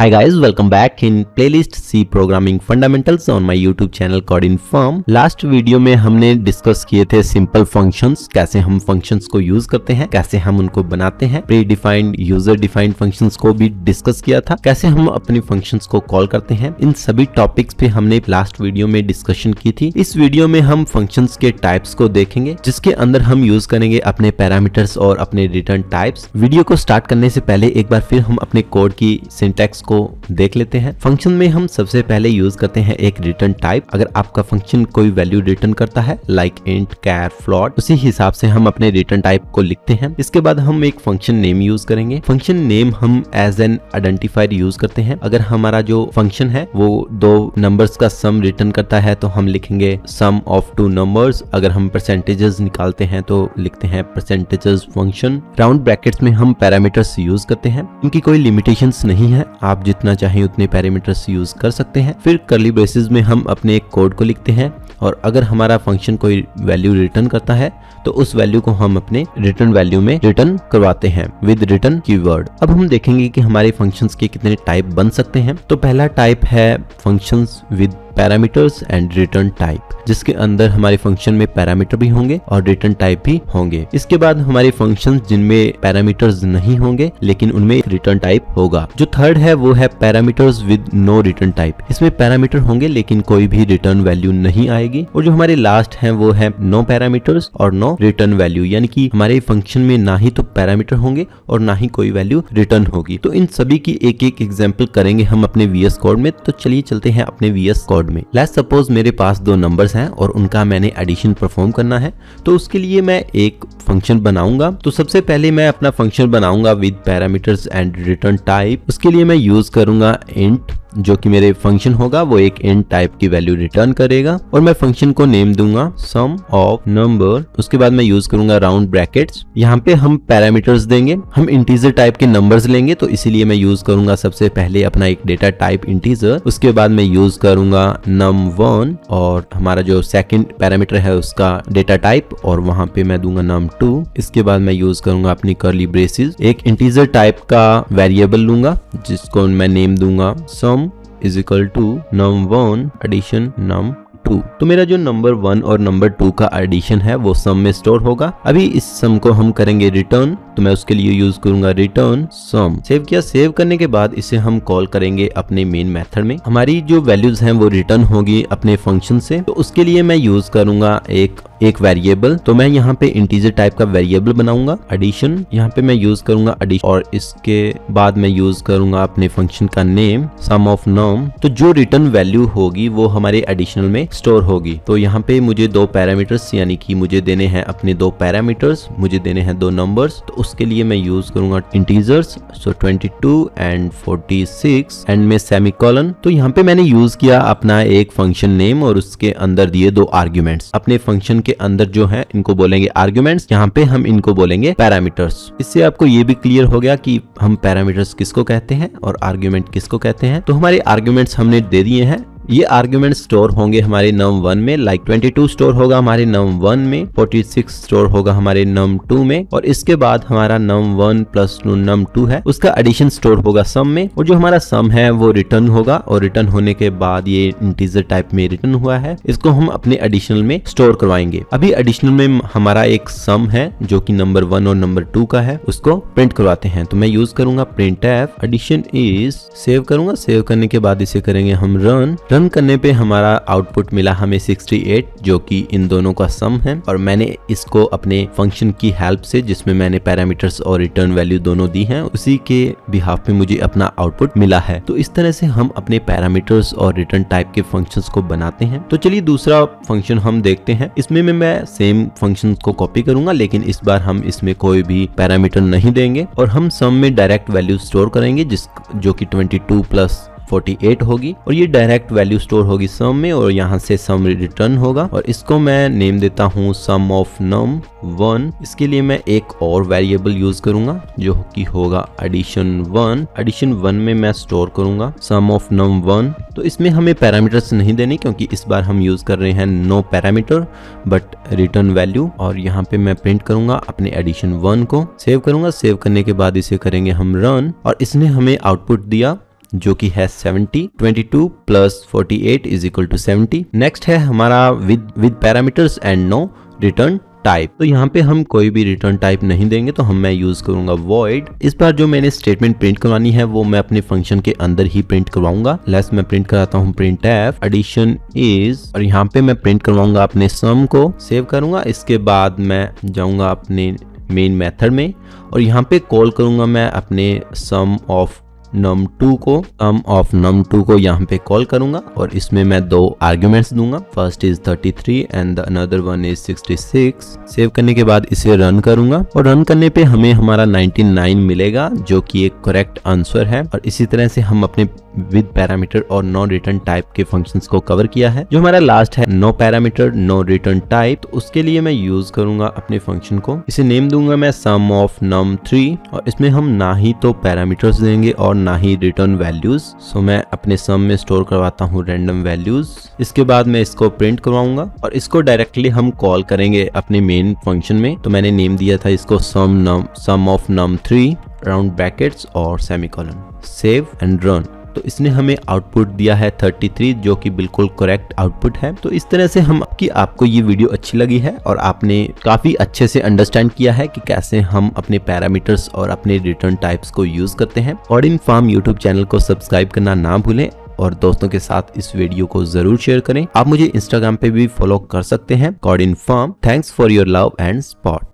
Hi guys, welcome back in playlist C Programming Fundamentals on my YouTube channel CodeInform। Last video में हमने discuss किए थे simple functions, कैसे हम functions को यूज करते हैं, कैसे हम उनको बनाते हैं। Pre defined user defined functions को भी डिस्कस किया था, कैसे हम अपनी फंक्शंस को कॉल करते हैं। इन सभी टॉपिक्स पे हमने लास्ट वीडियो में डिस्कशन की थी। इस वीडियो में हम फंक्शंस के टाइप्स को देखेंगे, जिसके अंदर हम यूज करेंगे अपने पैरामीटर्स और अपने रिटर्न टाइप्स। वीडियो को स्टार्ट करने से पहले एक बार फिर हम अपने कोड की सिंटैक्स को देख लेते हैं। फंक्शन में हम सबसे पहले यूज करते हैं एक रिटर्न टाइप। अगर आपका फंक्शन कोई वैल्यू रिटर्न करता है लाइक इंट, कैर, फ्लोट, उसी हिसाब से हम अपने रिटर्न टाइप को लिखते हैं। इसके बाद हम एक फंक्शन नेम यूज करेंगे। फंक्शन नेम हम एज एन आइडेंटिफायर यूज करते हैं। अगर हमारा जो फंक्शन है वो दो नंबर्स का सम रिटर्न करता है तो हम लिखेंगे सम ऑफ टू नंबर्स। अगर हम परसेंटेजेस निकालते हैं तो लिखते हैं परसेंटेजेस फंक्शन। राउंड ब्रैकेट्स में हम पैरामीटर्स यूज करते हैं। इनकी कोई लिमिटेशंस नहीं है, आप जितना चाहे उतने पैरामीटर्स यूज कर सकते हैं। फिर कर्ली ब्रेसेस में हम अपने कोड को लिखते हैं और अगर हमारा फंक्शन कोई वैल्यू रिटर्न करता है तो उस वैल्यू को हम अपने रिटर्न वैल्यू में रिटर्न करवाते हैं विद रिटर्न कीवर्ड। अब हम देखेंगे कि हमारे फंक्शंस के कितने टाइप बन सकते हैं। तो पहला टाइप है functions with parameters and return type, जिसके अंदर हमारे फंक्शन में पैरामीटर भी होंगे और रिटर्न टाइप भी होंगे। इसके बाद हमारे फंक्शंस जिनमें पैरामीटर्स नहीं होंगे लेकिन उनमें रिटर्न टाइप होगा। जो थर्ड है वो है parameters with no return type. इसमें पैरामीटर होंगे लेकिन कोई भी रिटर्न वैल्यू नहीं आएगी। और जो हमारे लास्ट है वो है नो पैरामीटर्स और नो रिटर्न वैल्यू, यानी कि हमारे फंक्शन में ना ही तो पैरामीटर होंगे और ना ही कोई वैल्यू रिटर्न होगी। तो इन सभी की एक एक एग्जाम्पल करेंगे हम अपने VS कोड में। तो चलिए चलते हैं अपने VS कोड में। लेट्स सपोज मेरे पास दो नंबर्स हैं और उनका मैंने एडिशन परफॉर्म करना है। तो उसके लिए मैं एक फंक्शन बनाऊंगा। तो सबसे पहले मैं अपना फंक्शन बनाऊंगा with parameters and return type. उसके लिए मैं यूज करूंगा इंट, जो कि मेरे फंक्शन होगा वो एक इंट टाइप की वैल्यू रिटर्न करेगा और मैं फंक्शन को नेम दूंगा सम ऑफ नंबर। उसके बाद मैं यूज करूंगा राउंड ब्रैकेट्स। यहाँ पे हम पैरामीटर्स देंगे, हम इंटीजर टाइप के नंबर्स लेंगे तो इसीलिए मैं यूज करूंगा सबसे पहले अपना एक डेटा टाइप इंटीजर। उसके बाद मैं यूज करूंगा num1 और हमारा जो सेकंड पैरामीटर है उसका डेटा टाइप और वहां पे मैं दूंगा num2। इसके बाद मैं यूज करूंगा अपनी कर्ली ब्रेसेस, एक इंटीजर टाइप का वेरिएबल लूंगा जिसको मैं नेम दूंगा sum is equal to num1 addition num2। तो मेरा जो नंबर 1 और नंबर 2 का एडिशन है वो सम में स्टोर होगा। अभी इस सम को हम करेंगे रिटर्न, तो मैं उसके लिए यूज करूंगा रिटर्न सम। सेव किया। सेव करने के बाद इसे हम कॉल करेंगे अपने मेन मेथड में। हमारी जो वैल्यूज हैं वो रिटर्न होगी अपने फंक्शन से। तो उसके लिए मैं यूज करूंगा एक वेरिएबल। तो मैं यहाँ पे इंटीजर टाइप का वेरिएबल बनाऊंगा एडिशन। यहाँ पे मैं यूज करूंगा एडिशन और इसके बाद मैं यूज करूंगा अपने फंक्शन का नेम सम ऑफ नम। तो जो रिटर्न वैल्यू होगी वो हमारे एडिशनल में स्टोर होगी। तो यहाँ पे मुझे दो पैरामीटर्स, यानी कि मुझे देने हैं अपने दो पैरामीटर्स, मुझे देने हैं दो नंबर्स। तो उसके लिए मैं यूज करूंगा इंटीजर्स, सो 22 एंड 46 एंड में सेमीकोलन। तो यहाँ पे मैंने यूज किया अपना एक फंक्शन नेम और उसके अंदर दिए दो आर्ग्यूमेंट्स। अपने फंक्शन के अंदर जो है इनको बोलेंगे आर्ग्यूमेंट्स, यहाँ पे हम इनको बोलेंगे पैरामीटर्स। इससे आपको ये भी क्लियर हो गया कि हम पैरामीटर्स किसको कहते हैं और आर्ग्यूमेंट किसको कहते हैं। तो हमारे आर्ग्यूमेंट्स हमने दे दिए हैं। ये आर्ग्यूमेंट स्टोर होंगे हमारे num1 में, लाइक 22 स्टोर होगा हमारे num1 में, 46 स्टोर होगा हमारे num2 में और इसके बाद हमारा num1 प्लस num2 है उसका एडिशन स्टोर होगा सम में। और जो हमारा सम है वो रिटर्न होगा और रिटर्न होने के बाद ये इंटीजर टाइप में रिटर्न हुआ है, इसको हम अपने एडिशनल में स्टोर करवाएंगे। अभी एडिशनल में हमारा एक सम है जो कि नंबर 1 और नंबर 2 का है, उसको प्रिंट करवाते हैं। तो मैं यूज करूंगा printf एडिशन इज, सेव करूंगा। सेव करने के बाद इसे करेंगे हम रन करने पे हमारा आउटपुट मिला हमें 68, जो कि इन दोनों का सम है। और मैंने इसको अपने फंक्शन की हेल्प से, जिसमें मैंने पैरामीटर्स और रिटर्न वैल्यू दोनों दी हैं, उसी के बिहाफ पे मुझे अपना आउटपुट मिला है। तो इस तरह से हम अपने पैरामीटर्स और रिटर्न टाइप के फंक्शंस को बनाते हैं। तो चलिए दूसरा फंक्शन हम देखते हैं। इसमें मैं सेम फंक्शन को कॉपी करूंगा लेकिन इस बार हम इसमें कोई भी पैरामीटर नहीं देंगे और हम सम में डायरेक्ट वैल्यू स्टोर करेंगे जो कि 22 प्लस 48 होगी और ये डायरेक्ट वैल्यू स्टोर होगी सम में और यहाँ से सम रिटर्न होगा। और इसको मैं नेम देता हूँ सम ऑफ num1। इसके लिए मैं एक और वेरिएबल यूज करूंगा जो कि होगा addition1। addition1 में मैं स्टोर करूंगा सम ऑफ num1। तो इसमें हमें पैरामीटर्स नहीं देने क्योंकि इस बार हम यूज कर रहे हैं no parameter but return value. और यहाँ पे मैं प्रिंट करूंगा अपने addition1 को। सेव करूंगा। सेव करने के बाद इसे करेंगे हम रन और इसने हमें आउटपुट दिया जो कि है 70, 22 plus 48 is equal to 70। Next है हमारा with parameters and no return type. तो यहाँ पे हम कोई भी रिटर्न टाइप नहीं देंगे, तो मैं यूज करूंगा void। इस बार जो मैंने स्टेटमेंट प्रिंट करवानी है वो मैं अपने फंक्शन के अंदर ही प्रिंट करवाऊंगा। लेट्स मैं प्रिंट कराता हूँ printf addition is, और यहाँ पे मैं प्रिंट करवाऊंगा अपने सम को। सेव करूंगा, इसके बाद मैं जाऊंगा अपने मेन मेथड में और यहाँ पे कॉल करूंगा मैं अपने sum of num2 को यहाँ पे कॉल करूंगा और इसमें मैं 2 आर्ग्यूमेंट्स दूंगा। First is 33 and the another one is 66। Save करने के बाद इसे रन करूंगा और रन करने पे हमें हमारा 99 मिलेगा, जो कि एक करेक्ट आंसर है। और इसी तरह से हम अपने विद पैरामीटर और नो रिटर्न टाइप के फंक्शंस को कवर किया है। जो हमारा लास्ट है no parameter no return type, तो उसके लिए मैं यूज करूंगा अपने फंक्शन को। इसे नेम दूंगा मैं sum of num3 और इसमें हम ना ही तो पैरामीटर्स देंगे और ना ही रिटर्न वैल्यूज। सो मैं अपने सम में स्टोर करवाता हूँ रैंडम वैल्यूज। इसके बाद मैं इसको प्रिंट करवाऊंगा और इसको डायरेक्टली हम कॉल करेंगे अपने मेन फंक्शन में। तो मैंने नेम दिया था इसको sum of num3 round brackets और सेमीकोलन। Save and run. तो इसने हमें आउटपुट दिया है 33, जो कि बिल्कुल करेक्ट आउटपुट है। तो इस तरह से आपको ये वीडियो अच्छी लगी है और आपने काफी अच्छे से अंडरस्टैंड किया है कि कैसे हम अपने पैरामीटर्स और अपने रिटर्न टाइप्स को यूज करते हैं। कोडिंग फॉर्म यूट्यूब चैनल को सब्सक्राइब करना ना भूलें और दोस्तों के साथ इस वीडियो को जरूर शेयर करें। आप मुझे इंस्टाग्राम पे भी फॉलो कर सकते हैं, coding form. Thanks for your love and support.